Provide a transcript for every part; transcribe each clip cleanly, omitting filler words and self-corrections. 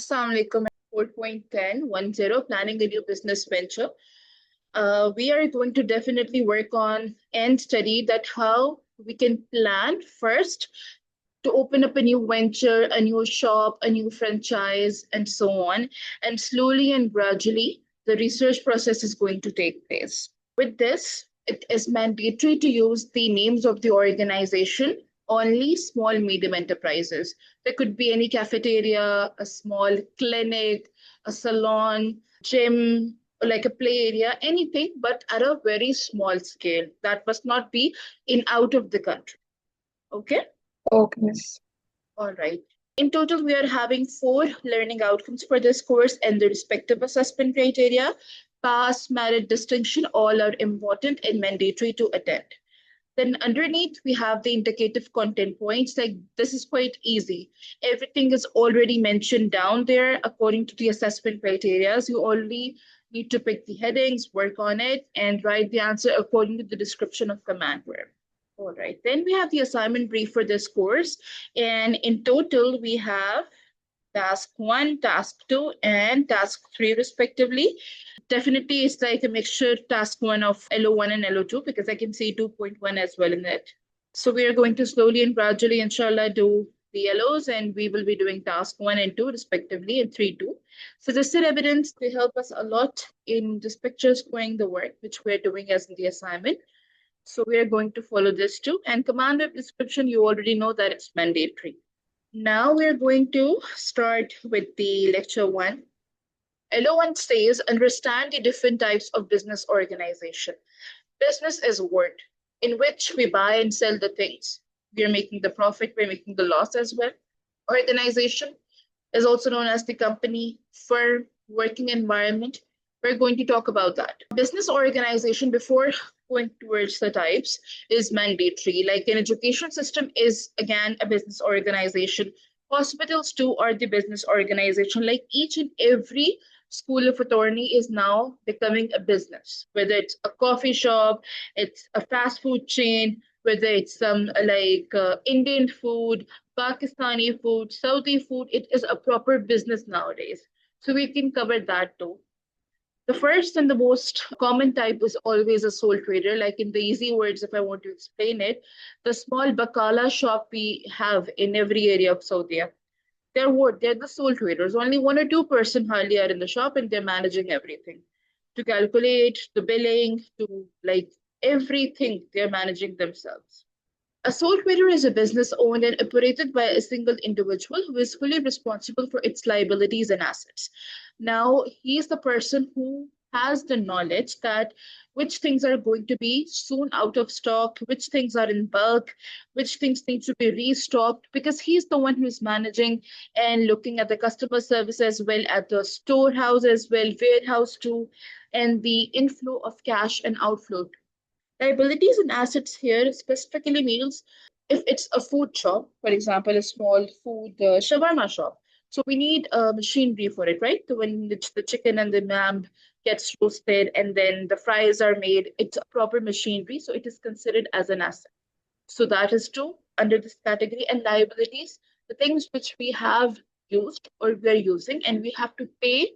Assalamu alaikum. 4.10 planning a new business venture. We are going to definitely work on and study that how we can plan first to open up a new venture, a new shop, a new franchise, and so on. And slowly and gradually, the research process is going to take place. With this, it is mandatory to use the names of the organization, only small, medium enterprises. There could be any cafeteria, a small clinic, a salon, gym, like a play area, anything, but at a very small scale. That must not be in out of the country. Okay? Okay, miss. All right. In total, we are having 4 learning outcomes for this course and the respective assessment criteria. Pass, merit, distinction, all are important and mandatory to attend. Then underneath, we have the indicative content points. Like this is quite easy. Everything is already mentioned down there according to the assessment criteria. You only need to pick the headings, work on it, and write the answer according to the description of command verb. All right, then we have the assignment brief for this course. And in total, we have task 1, task 2, and task 3 respectively. Definitely, it's like a mixture task 1 of LO1 and LO2 because I can see 2.1 as well in it. So we are going to slowly and gradually, inshallah, do the LOs and we will be doing task 1 and 2 respectively and 3, 2. Suggested evidence, they help us a lot in just picture squaring the work, which we're doing as in the assignment. So we are going to follow this too. And command web description, you already know that it's mandatory. Now we're going to start with the lecture 1. LO1 says, understand the different types of business organization. Business is a word in which we buy and sell the things. We are making the profit, we're making the loss as well. Organization is also known as the company, firm, working environment. We're going to talk about that. Business organization, before going towards the types, is mandatory. Like an education system is, again, a business organization. Hospitals too are the business organization. Like each and every school of authority is now becoming a business, whether it's a coffee shop, it's a fast food chain, whether it's some Indian food, Pakistani food, Saudi food, it is a proper business nowadays. So we can cover that too. The first and the most common type is always a sole trader. Like in the easy words, if I want to explain it, the small bakala shop we have in every area of Saudi. They're what? They're the sole traders. Only 1 or 2% hardly are in the shop and they're managing everything. To calculate, the billing, to like everything, they're managing themselves. A sole trader is a business owned and operated by a single individual who is fully responsible for its liabilities and assets. Now, he's the person who has the knowledge that which things are going to be soon out of stock, which things are in bulk, which things need to be restocked, because he's the one who's managing and looking at the customer service as well, at the storehouse as well, warehouse too, and the inflow of cash and outflow. Liabilities and assets here specifically means if it's a food shop, for example, a small food shawarma shop. So we need a machinery for it, right? So when the chicken and the lamb gets roasted and then the fries are made, it's a proper machinery. So it is considered as an asset. So that is true under this category. And liabilities, the things which we have used or we're using and we have to pay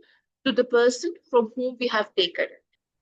to the person from whom we have taken it.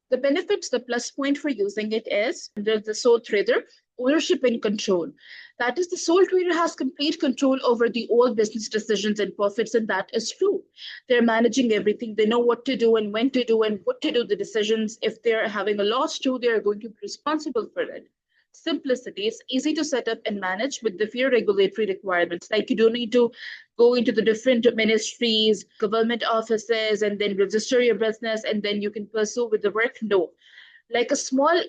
The benefits, the plus point for using it is under the sole trader, ownership and control. That is, the sole trader has complete control over the all business decisions and profits, and that is true. They're managing everything. They know what to do and when to do and what to do the decisions. If they're having a loss too, they're going to be responsible for it. Simplicity, it's easy to set up and manage with the few regulatory requirements. Like you don't need to go into the different ministries, government offices, and then register your business, and then you can pursue with the work. No. Like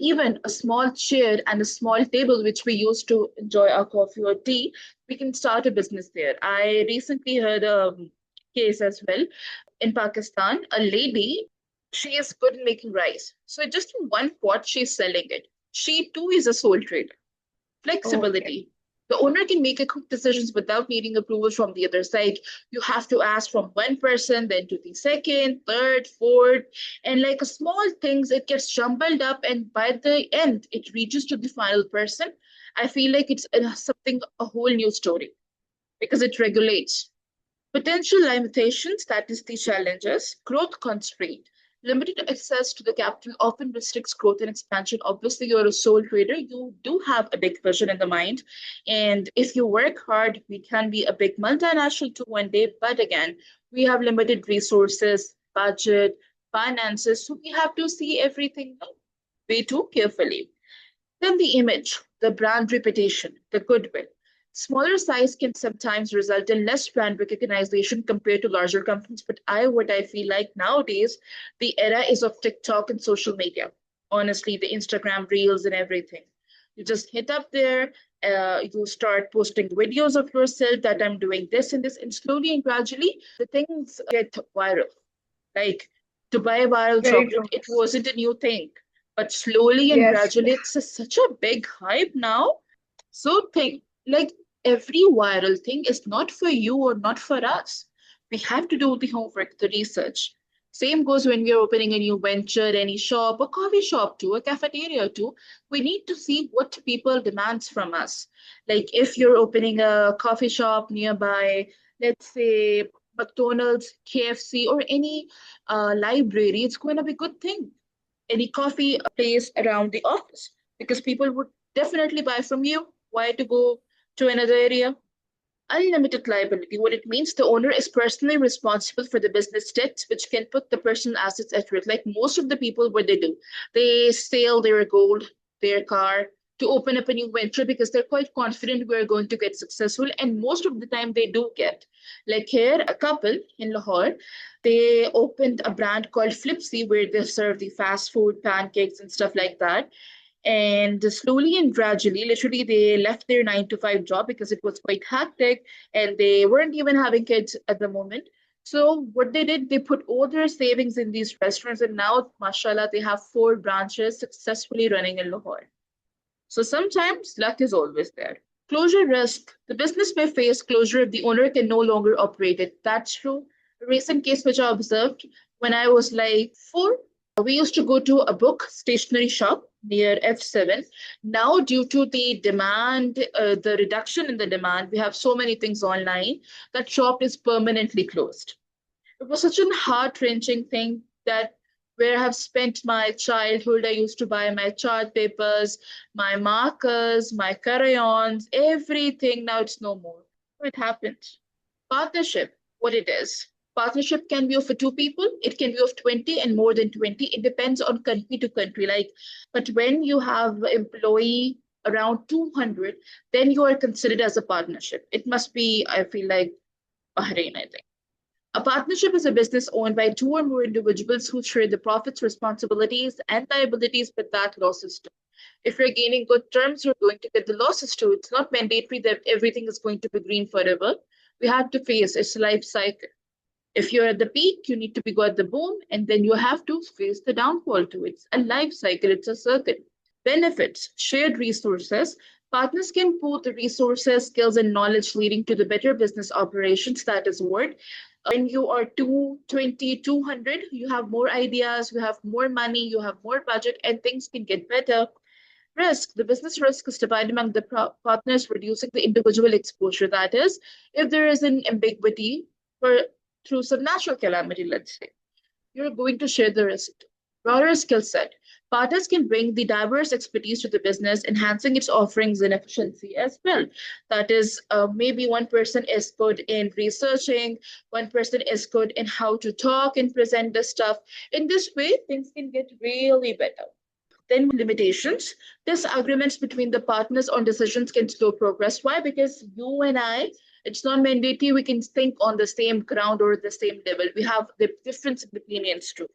even a small chair and a small table, which we use to enjoy our coffee or tea, we can start a business there. I recently heard a case as well in Pakistan. A lady, she is good in making rice. So just in one pot, she's selling it. She too is a sole trader. Flexibility. Okay. The owner can make a quick decisions without needing approval from the other side. You have to ask from one person, then to the second, third, fourth, and like a small things, it gets jumbled up, and by the end, it reaches to the final person. I feel like it's something a whole new story because it regulates. Potential limitations, that is the challenges, growth constraint. Limited access to the capital often restricts growth and expansion. Obviously, you're a sole trader. You do have a big vision in the mind. And if you work hard, we can be a big multinational too one day. But again, we have limited resources, budget, finances. So we have to see everything way too carefully. Then the image, the brand reputation, the goodwill. Smaller size can sometimes result in less brand recognition compared to larger companies. But what I feel like nowadays, the era is of TikTok and social media. Honestly, the Instagram reels and everything. You just hit up there, you start posting videos of yourself that I'm doing this and this, and slowly and gradually the things get viral. Like to buy a viral Very chocolate, true. it wasn't a new thing, but slowly and Yes. gradually, such a big hype now. So think like every viral thing is not for you or not for us. We have to do the homework, the research. Same goes when we are opening a new venture, any shop, a coffee shop too, a cafeteria too. We need to see what people demands from us. Like if you're opening a coffee shop nearby, let's say McDonald's, KFC, or any library, it's going to be a good thing. Any coffee place around the office because people would definitely buy from you. Why to go to another area? Unlimited liability. What it means, the owner is personally responsible for the business debts, which can put the personal assets at risk. Like most of the people, what they do, they sell their gold, their car to open up a new venture because they're quite confident we're going to get successful. And most of the time, they do get. Like here, a couple in Lahore, they opened a brand called Flipsy where they serve the fast food, pancakes, and stuff like that. And slowly and gradually, literally, they left their 9 to 5 job because it was quite hectic and they weren't even having kids at the moment. So, what they did, they put all their savings in these restaurants, and now, mashallah, they have 4 branches successfully running in Lahore. So, sometimes luck is always there. Closure risk. The business may face closure if the owner can no longer operate it. That's true. A recent case which I observed when I was like 4, we used to go to a book stationery shop near F7. Now, due to the demand, the reduction in the demand, we have so many things online. That shop is permanently closed. It was such a heart-wrenching thing that where I have spent my childhood. I used to buy my chart papers, my markers, my crayons, everything. Now it's no more. It happened. Partnership, what it is. Partnership can be of 2 people, it can be of 20 and more than 20. It depends on country to country. But when you have employee around 200, then you are considered as a partnership. It must be, I feel like, Bahrain, I think. A partnership is a business owned by 2 or more individuals who share the profits, responsibilities, and liabilities with that law system. If you're gaining good terms, you're going to get the losses too. It's not mandatory that everything is going to be green forever. We have to face its life cycle. If you're at the peak, you need to be at the boom, and then you have to face the downfall too. It's a life cycle, it's a circle. Benefits, shared resources. Partners can pool the resources, skills, and knowledge leading to the better business operations. That is what. When you are 220, 200, you have more ideas, you have more money, you have more budget, and things can get better. Risk, the business risk is divided among the partners, reducing the individual exposure. That is, if there is an ambiguity for through some natural calamity, let's say, you're going to share the risk. Broader skill set. Partners can bring the diverse expertise to the business, enhancing its offerings and efficiency as well. That is, maybe one person is good in researching, one person is good in how to talk and present the stuff. In this way, things can get really better. Then limitations. Disagreements between the partners on decisions can slow progress. Why? Because you and I, it's not mandatory we can think on the same ground or the same level. We have the difference in opinions too.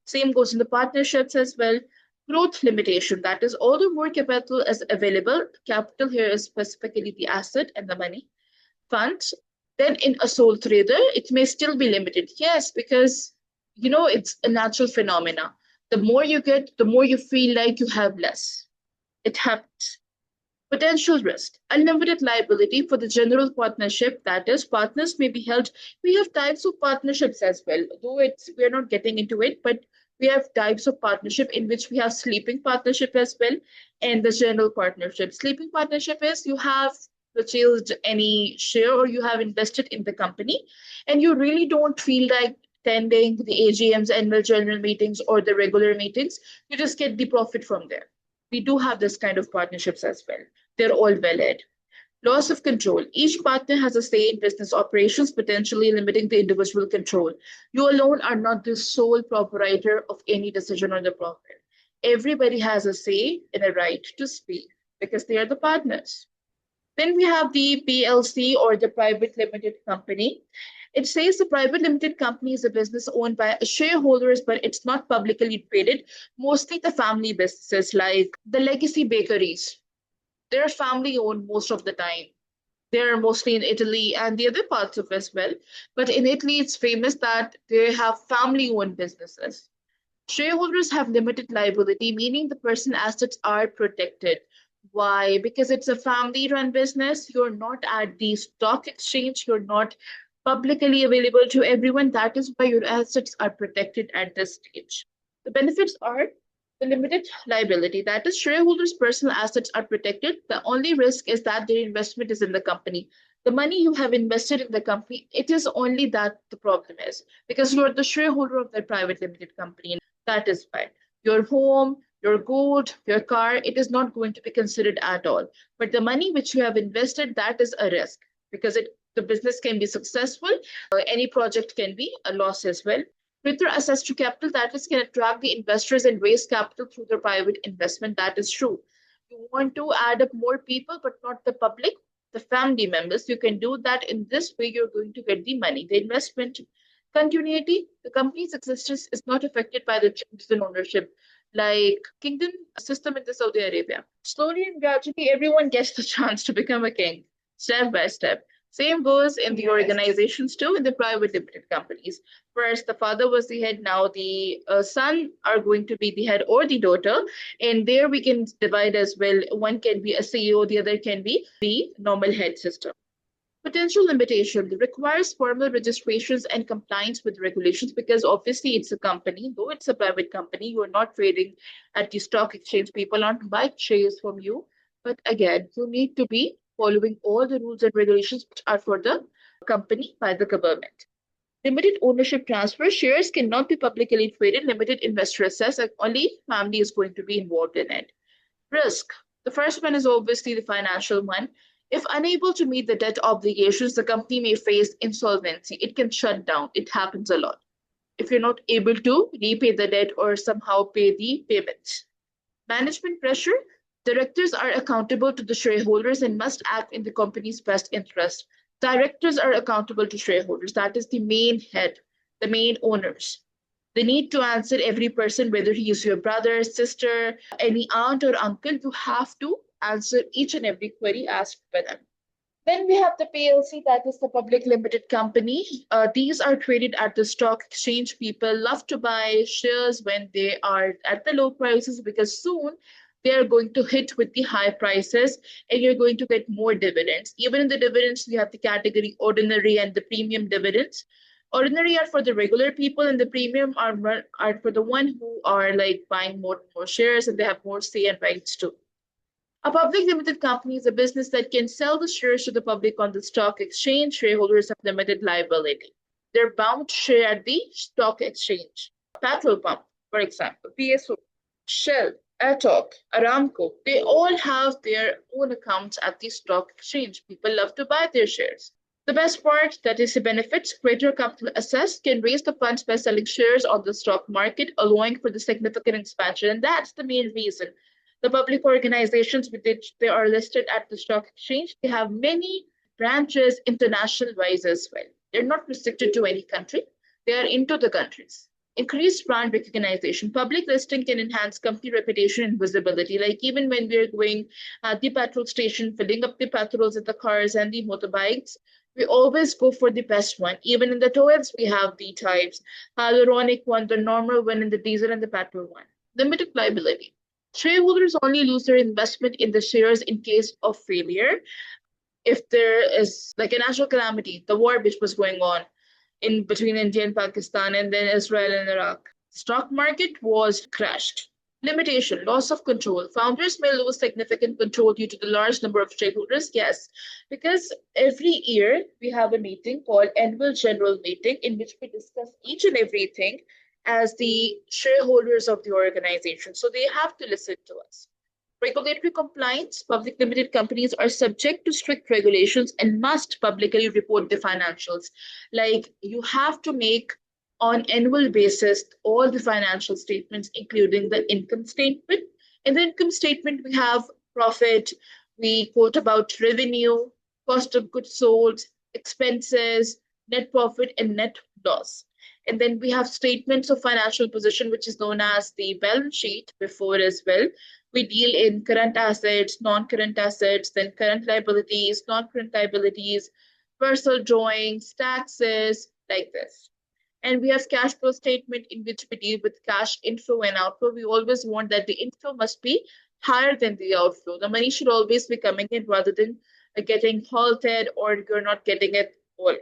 Same goes in the partnerships as well. Growth limitation. That is, although more capital is available, capital here is specifically the asset and the money, funds. Then in a sole trader, it may still be limited. Yes, because it's a natural phenomena. The more you get, the more you feel like you have less. It happens. Potential risk, unlimited liability for the general partnership. That is, partners may be held. We have types of partnerships as well, though we're not getting into it, but we have types of partnership in which we have sleeping partnership as well and the general partnership. Sleeping partnership is you have purchased any share or you have invested in the company and you really don't feel like attending the AGMs, annual general meetings, or the regular meetings, you just get the profit from there. We do have this kind of partnerships as well. They're all valid. Loss of control. Each partner has a say in business operations, potentially limiting the individual control. You alone are not the sole proprietor of any decision or the profit. Everybody has a say and a right to speak because they are the partners. Then we have the PLC or the private limited company. It says the private limited company is a business owned by shareholders, but it's not publicly traded. Mostly the family businesses like the legacy bakeries. They're family owned most of the time. They're mostly in Italy and the other parts of as well. But in Italy, it's famous that they have family owned businesses. Shareholders have limited liability, meaning the person assets are protected. Why? Because it's a family run business. You're not at the stock exchange. You're not publicly available to everyone. That is why your assets are protected at this stage. The benefits are the limited liability. That is, shareholders' personal assets are protected. The only risk is that their investment is in the company. The money you have invested in the company, it is only that the problem is because you're the shareholder of that private limited company. That is why your home, your gold, your car, it is not going to be considered at all. But the money which you have invested, that is a risk because the business can be successful. Any project can be a loss as well. Greater access to capital, that is, can attract the investors and raise capital through their private investment. That is true. You want to add up more people, but not the public, the family members. You can do that. In this way, you're going to get the money, the investment. Continuity, the company's existence is not affected by the changes in ownership, like kingdom system in the Saudi Arabia. Slowly and gradually, everyone gets the chance to become a king, step by step. Same goes in the organizations too, in the private limited companies. First, the father was the head. Now the son are going to be the head or the daughter. And there we can divide as well. One can be a CEO, the other can be the normal head system. Potential limitation requires formal registrations and compliance with regulations because obviously it's a company, though it's a private company, you're not trading at the stock exchange, people aren't buying shares from you. But again, you need to be following all the rules and regulations which are for the company by the government. Limited ownership transfer shares cannot be publicly traded, limited investor access, and only family is going to be involved in it. Risk. The first one is obviously the financial one. If unable to meet the debt obligations, the company may face insolvency. It can shut down. It happens a lot. If you're not able to repay the debt or somehow pay the payments. Management pressure. Directors are accountable to the shareholders and must act in the company's best interest. Directors are accountable to shareholders. That is the main head, the main owners. They need to answer every person, whether he is your brother, sister, any aunt or uncle. You have to answer each and every query asked by them. Then we have the PLC, that is the public limited company. These are traded at the stock exchange. People love to buy shares when they are at the low prices because soon they are going to hit with the high prices and you're going to get more dividends. Even in the dividends, we have the category ordinary and the premium dividends. Ordinary are for the regular people and the premium are for the one who are like buying more shares and they have more say and rights too. A public limited company is a business that can sell the shares to the public on the stock exchange. Shareholders have limited liability. They're bound to share at the stock exchange. Petrol pump, for example, PSO, Shell, ATHE, Aramco, they all have their own accounts at the stock exchange. People love to buy their shares. The best part, that is the benefits, greater capital access can raise the funds by selling shares on the stock market, allowing for the significant expansion. And that's the main reason. The public organizations which they are listed at the stock exchange, they have many branches international wise as well. They're not restricted to any country. They are into the countries. Increased brand recognition. Public listing can enhance company reputation and visibility. Like even when we're going at the petrol station, filling up the petrols in the cars and the motorbikes, we always go for the best one. Even in the toilets, we have the types, hyaluronic one, the normal one, and the diesel and the petrol one. Limited liability. Shareholders only lose their investment in the shares in case of failure. If there is like a natural calamity, the war which was going on in between India and Pakistan and then Israel and Iraq, the stock market was crashed. Limitation, loss of control. Founders may lose significant control due to the large number of shareholders. Yes, because every year we have a meeting called annual general meeting in which we discuss each and everything as the shareholders of the organization. So they have to listen to us. Regulatory compliance, public limited companies are subject to strict regulations and must publicly report the financials. Like you have to make on annual basis all the financial statements, including the income statement. In the income statement, we have profit, we quote about revenue, cost of goods sold, expenses, net profit, and net loss. And then we have statements of financial position, which is known as the balance sheet before as well. We deal in current assets, non-current assets, then current liabilities, non-current liabilities, personal drawings, taxes, like this. And we have cash flow statement in which we deal with cash inflow and outflow. We always want that the inflow must be higher than the outflow. The money should always be coming in rather than getting halted or you're not getting it all.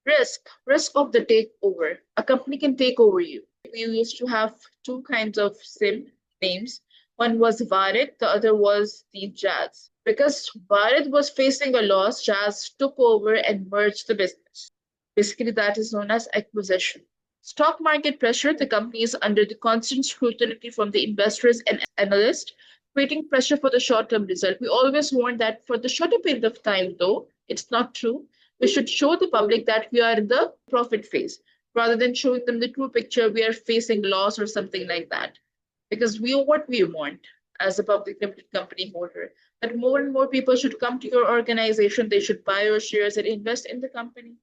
Risk of the takeover. A company can take over you. We used to have two kinds of SIM names. One was Bharat, the other was the Jazz. Because Bharat was facing a loss, Jazz took over and merged the business. Basically, that is known as acquisition. Stock market pressure, the company is under the constant scrutiny from the investors and analysts, creating pressure for the short-term result. We always warn that for the shorter period of time, though, it's not true. We should show the public that we are in the profit phase rather than showing them the true picture, we are facing loss or something like that. Because what we want as a public limited company holder, that more and more people should come to your organization, they should buy your shares and invest in the company.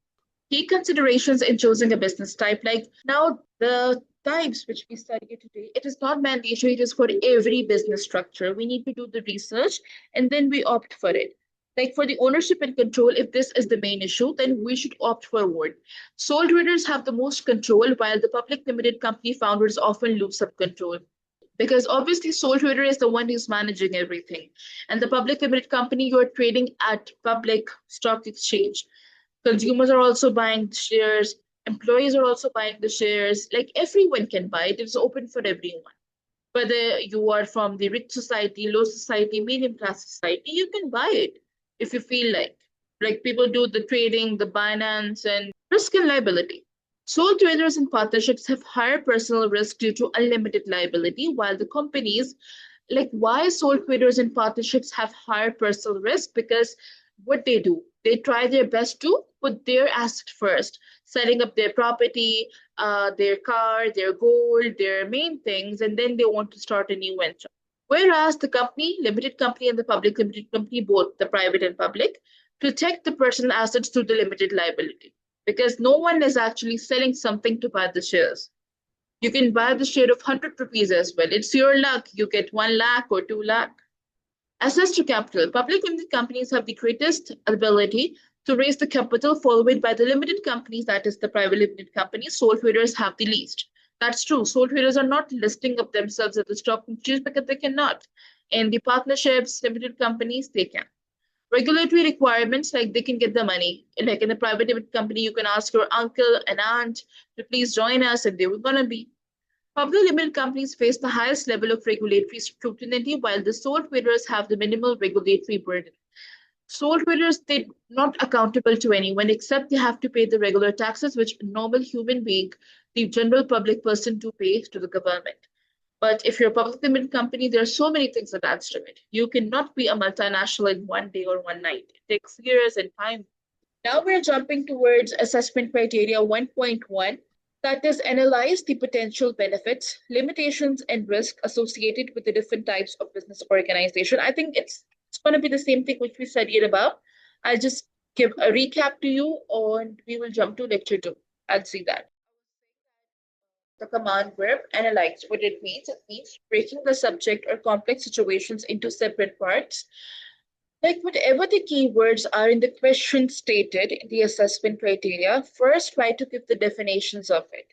Key considerations in choosing a business type, like now the types which we study today, it is not mandatory, it is for every business structure. We need to do the research and then we opt for it. Like for the ownership and control, if this is the main issue, then we should opt for award. Sole traders have the most control, while the public limited company founders often lose some control. Because obviously, sole trader is the one who's managing everything. And the public limited company, you're trading at public stock exchange. Consumers are also buying shares, employees are also buying the shares. Like everyone can buy it, it's open for everyone. Whether you are from the rich society, low society, medium class society, you can buy it if you feel like. Like people do the trading, the Binance, and risk and liability. Sole traders and partnerships have higher personal risk due to unlimited liability, while the companies, like why sole traders and partnerships have higher personal risk? Because what they do, they try their best to put their asset first, setting up their property, their car, their gold, their main things, and then they want to start a new venture. Whereas the company, limited company, and the public limited company, both the private and public, protect the personal assets through the limited liability because no one is actually selling something to buy the shares. You can buy the share of 100 rupees as well. It's your luck. You get 1 lakh or 2 lakh. Access to capital. Public limited companies have the greatest ability to raise the capital, followed by the limited companies, that is the private limited companies. Sole traders have the least. That's true. Sole traders are not listing up themselves at the stock exchange because they cannot. In the partnerships, limited companies, they can. Regulatory requirements, like they can get the money. Like in a private limited company, you can ask your uncle and aunt to please join us, and they were going to be. Public limited companies face the highest level of regulatory scrutiny, while the sole traders have the minimal regulatory burden. Sole traders, they're not accountable to anyone except they have to pay the regular taxes, which a normal human being, the general public person, do pay to the government. But if you're a public limited company, there are so many things attached to it. You cannot be a multinational in one day or one night. It takes years and time. Now we're jumping towards assessment criteria 1.1. That is, analyze the potential benefits, limitations, and risk associated with the different types of business organization. I think it's going to be the same thing which we studied above. I'll just give a recap to you, and we will jump to lecture 2. I'll see that. The command verb analyze. What it means breaking the subject or complex situations into separate parts. Like whatever the keywords are in the question stated in the assessment criteria, first try to give the definitions of it.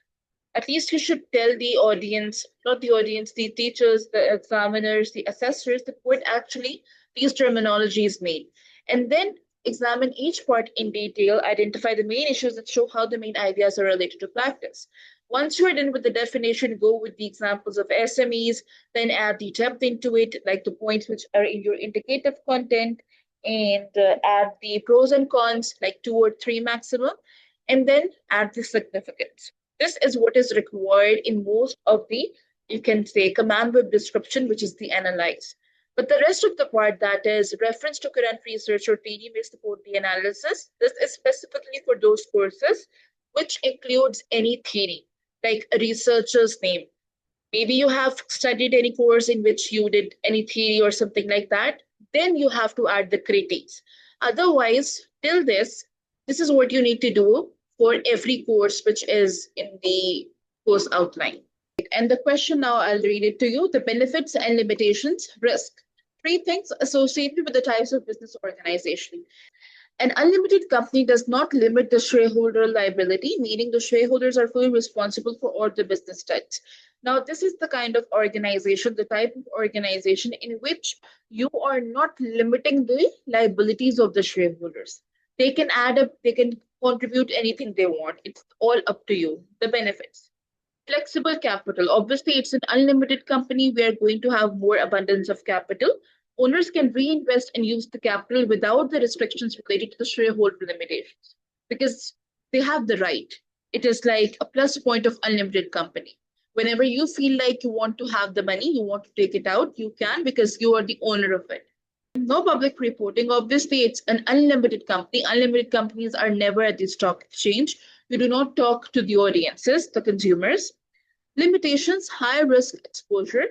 At least you should tell the audience, not the audience, the teachers, the examiners, the assessors, what actually these terminologies mean. And then examine each part in detail, identify the main issues and show how the main ideas are related to practice. Once you're done with the definition, go with the examples of SMEs, then add the depth into it, like the points which are in your indicative content, and add the pros and cons, like 2 or 3 maximum, and then add the significance. This is what is required in most of the, you can say, command web description, which is the analyze. But the rest of the part, that is reference to current research or PD, may support the analysis. This is specifically for those courses which includes any theory, like a researcher's name. Maybe you have studied any course in which you did any theory or something like that. Then you have to add the critiques. Otherwise, till this is what you need to do for every course which is in the course outline. And the question now, I'll read it to you. The benefits and limitations, risk. 3 things associated with the types of business organization. An unlimited company does not limit the shareholder liability, meaning the shareholders are fully responsible for all the business debts. Now, this is the kind of organization, the type of organization in which you are not limiting the liabilities of the shareholders. They can add up, they can contribute anything they want. It's all up to you. The benefits. Flexible capital. Obviously, it's an unlimited company. We are going to have more abundance of capital. Owners can reinvest and use the capital without the restrictions related to the shareholder limitations because they have the right. It is like a plus point of unlimited company. Whenever you feel like you want to have the money, you want to take it out, you can because you are the owner of it. No public reporting. Obviously, it's an unlimited company. Unlimited companies are never at the stock exchange. You do not talk to the audiences, the consumers. Limitations, high risk exposure.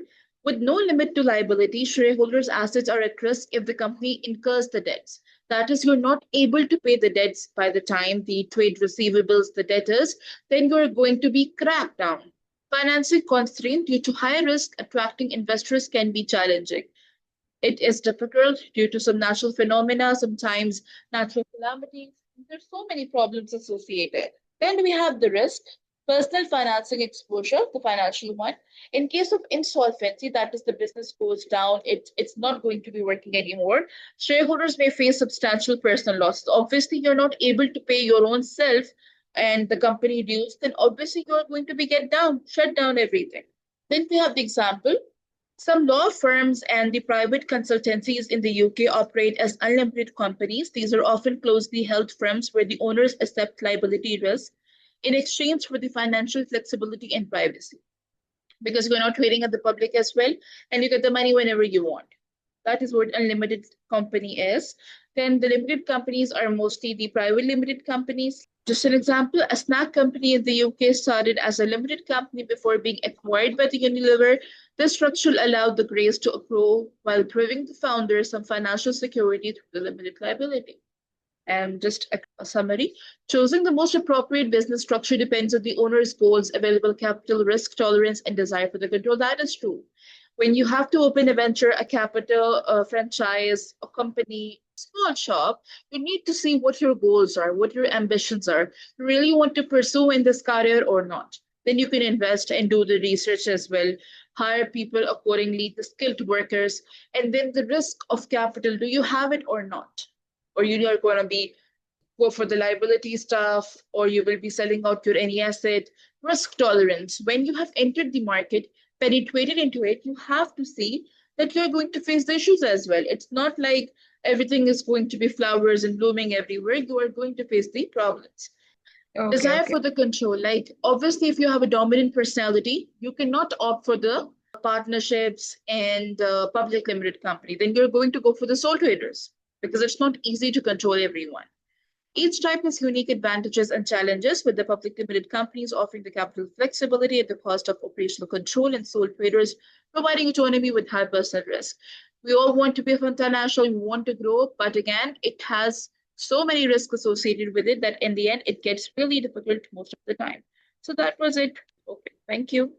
With no limit to liability, shareholders' assets are at risk if the company incurs the debts. That is, you're not able to pay the debts by the time the trade receivables, the debtors, then you're going to be cracked down. Financing constraint due to high risk, attracting investors can be challenging. It is difficult due to some natural phenomena, sometimes natural calamities. There's so many problems associated. Then we have the risk. Personal financing exposure, the financial one. In case of insolvency, that is the business goes down, it's not going to be working anymore. Shareholders may face substantial personal losses. Obviously, you're not able to pay your own self and the company dues, then obviously you're going to be shut down everything. Then we have the example. Some law firms and the private consultancies in the UK operate as unlimited companies. These are often closely held firms where the owners accept liability risk in exchange for the financial flexibility and privacy. Because you're not trading at the public as well, and you get the money whenever you want. That is what unlimited company is. Then the limited companies are mostly the private limited companies. Just an example, a snack company in the UK started as a limited company before being acquired by the Unilever. This structure allowed the grace to accrue while giving the founder some financial security through the limited liability. And just a summary, choosing the most appropriate business structure depends on the owner's goals, available capital, risk tolerance, and desire for the control. That is true. When you have to open a venture, a capital, a franchise, a company, small shop, you need to see what your goals are, what your ambitions are. You really want to pursue in this career or not? Then you can invest and do the research as well, hire people accordingly, the skilled workers, and then the risk of capital, do you have it or not? Or you are going to be go for the liability stuff, or you will be selling out your any asset. Risk tolerance. When you have entered the market, penetrated into it, you have to see that you're going to face the issues as well. It's not like everything is going to be flowers and blooming everywhere. You are going to face the problems. Okay, desire for the control. Like, obviously, if you have a dominant personality, you cannot opt for the partnerships and public limited company. Then you're going to go for the sole traders because it's not easy to control everyone. Each type has unique advantages and challenges, with the public limited companies offering the capital flexibility at the cost of operational control and sole traders providing autonomy with high personal risk. We all want to be international, we want to grow, but again, it has so many risks associated with it that in the end, it gets really difficult most of the time. So that was it. Okay, thank you.